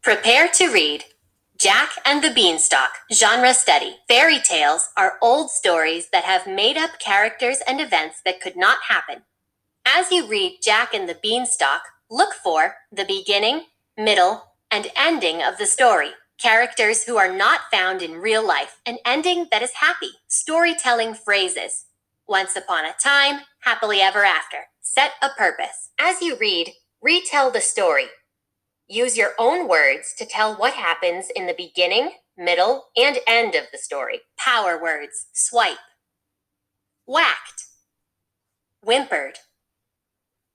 Prepare to read Jack and the Beanstalk, genre study. Fairy tales are old stories that have made up characters and events that could not happen. As you read Jack and the Beanstalk, look for the beginning, middle, and ending of the story. Characters who are not found in real life, an ending that is happy. Storytelling phrases. Once upon a time, happily ever after. Set a purpose. As you read, retell the story. Use your own words to tell what happens in the beginning, middle, and end of the story. Power words. Swipe. Whacked. Whimpered.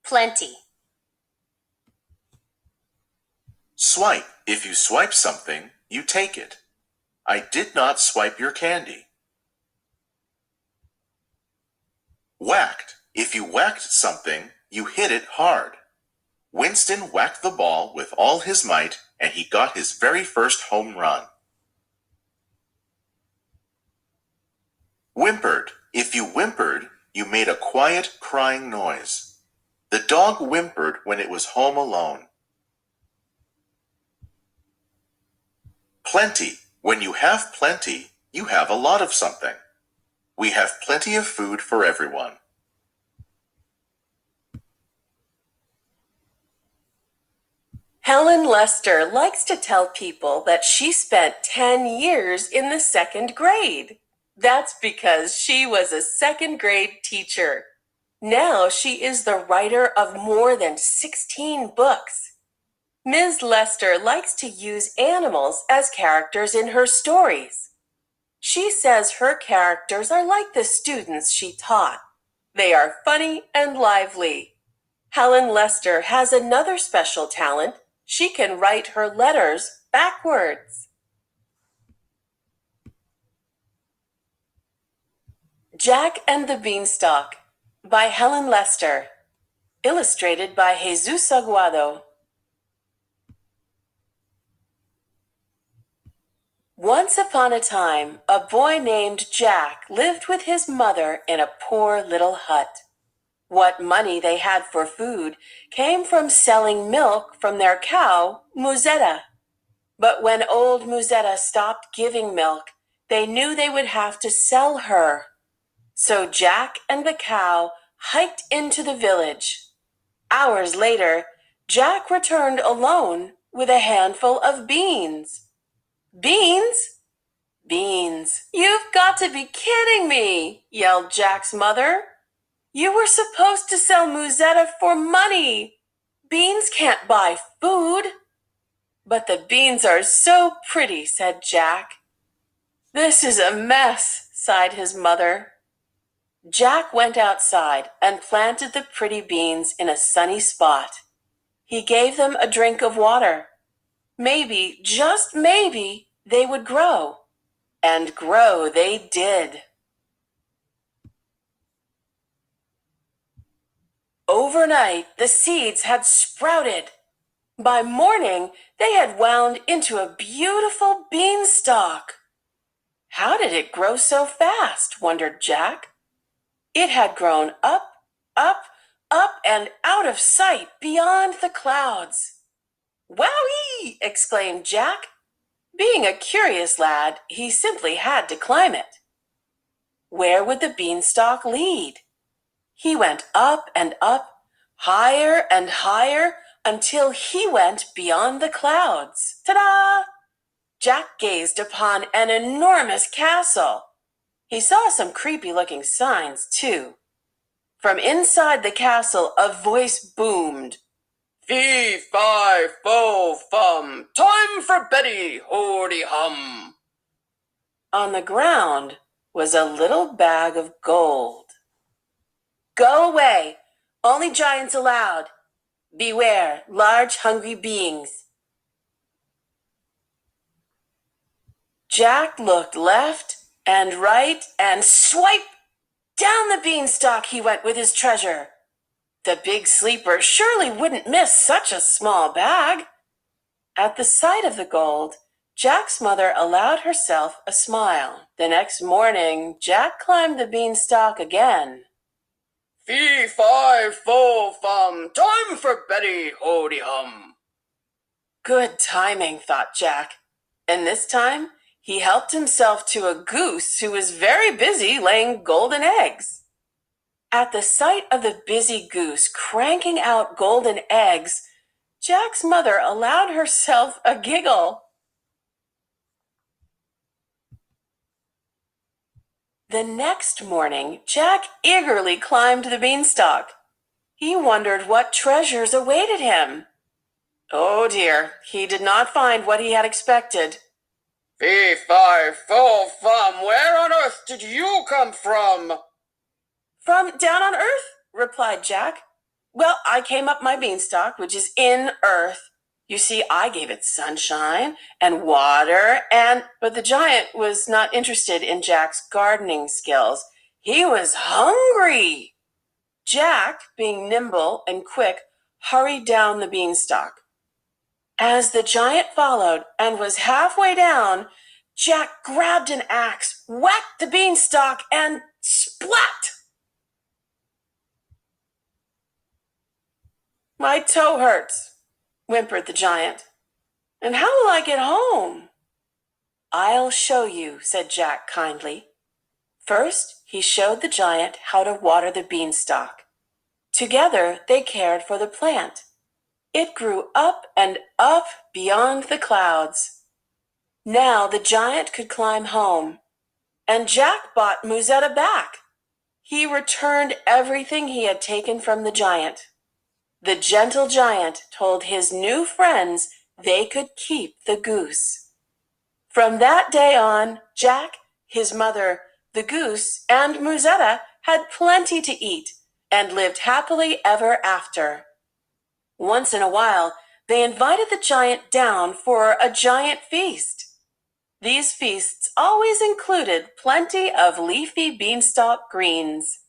Plenty. Swipe. If you swipe something, you take it. I did not swipe your candy. Whacked. If you whacked something, you hit it hard. Winston whacked the ball with all his might, and he got his very first home run. Whimpered. If you whimpered, you made a quiet, crying noise. The dog whimpered when it was home alone. Plenty. When you have plenty, you have a lot of something. We have plenty of food for everyone. Helen Lester likes to tell people that she spent 10 years in the second grade. That's because she was a second grade teacher. Now she is the writer of more than 16 books. Ms. Lester likes to use animals as characters in her stories. She says her characters are like the students she taught. They are funny and lively. Helen Lester has another special talent. She can write her letters backwards. Jack and the Beanstalk by Helen Lester. Illustrated by Jesus Aguado. Once upon a time, a boy named Jack lived with his mother in a poor little hut. What money they had for food came from selling milk from their cow, Musetta. But when old Musetta stopped giving milk, they knew they would have to sell her. So Jack and the cow hiked into the village. Hours later, Jack returned alone with a handful of beans. Beans? Beans. You've got to be kidding me, yelled Jack's mother. You were supposed to sell Musetta for money. Beans can't buy food. But the beans are so pretty, said Jack. This is a mess, sighed his mother. Jack went outside and planted the pretty beans in a sunny spot. He gave them a drink of water. Maybe, just maybe, they would grow. And grow they did. Overnight, the seeds had sprouted. By morning, they had wound into a beautiful beanstalk. How did it grow so fast? Wondered Jack. It had grown up, up, up, and out of sight beyond the clouds. Wowee! Exclaimed Jack. Being a curious lad, he simply had to climb it. Where would the beanstalk lead? He went up and up, higher and higher, until he went beyond the clouds. Ta-da! Jack gazed upon an enormous castle. He saw some creepy-looking signs, too. From inside the castle, a voice boomed. Fee, fi, fo, fum, time for Betty, hoody hum. On the ground was a little bag of gold. Go away, only giants allowed. Beware, large hungry beings. Jack looked left and right and swipe! Down the beanstalk he went with his treasure. The big sleeper surely wouldn't miss such a small bag. At the sight of the gold, Jack's mother allowed herself a smile. The next morning, Jack climbed the beanstalk again. Fee, fi, fo, fum, time for Betty, hoody hum. Good timing, thought Jack. And this time, he helped himself to a goose who was very busy laying golden eggs. At the sight of the busy goose cranking out golden eggs, Jack's mother allowed herself a giggle. The next morning, Jack eagerly climbed the beanstalk. He wondered what treasures awaited him. Oh dear, he did not find what he had expected. Fee, fi, fo, fum, where on earth did you come from? From down on earth, replied Jack. Well, I came up my beanstalk, which is in earth. You see, I gave it sunshine and water but the giant was not interested in Jack's gardening skills. He was hungry. Jack, being nimble and quick, hurried down the beanstalk. As the giant followed and was halfway down, Jack grabbed an axe, whacked the beanstalk, and splat! My toe hurts, whimpered the giant. And how will I get home? I'll show you, said Jack kindly. First, he showed the giant how to water the beanstalk. Together, they cared for the plant. It grew up and up beyond the clouds. Now the giant could climb home, and Jack bought Musetta back. He returned everything he had taken from the giant. The gentle giant told his new friends they could keep the goose. From that day on, Jack, his mother, the goose, and Musetta had plenty to eat and lived happily ever after. Once in a while, they invited the giant down for a giant feast. These feasts always included plenty of leafy beanstalk greens.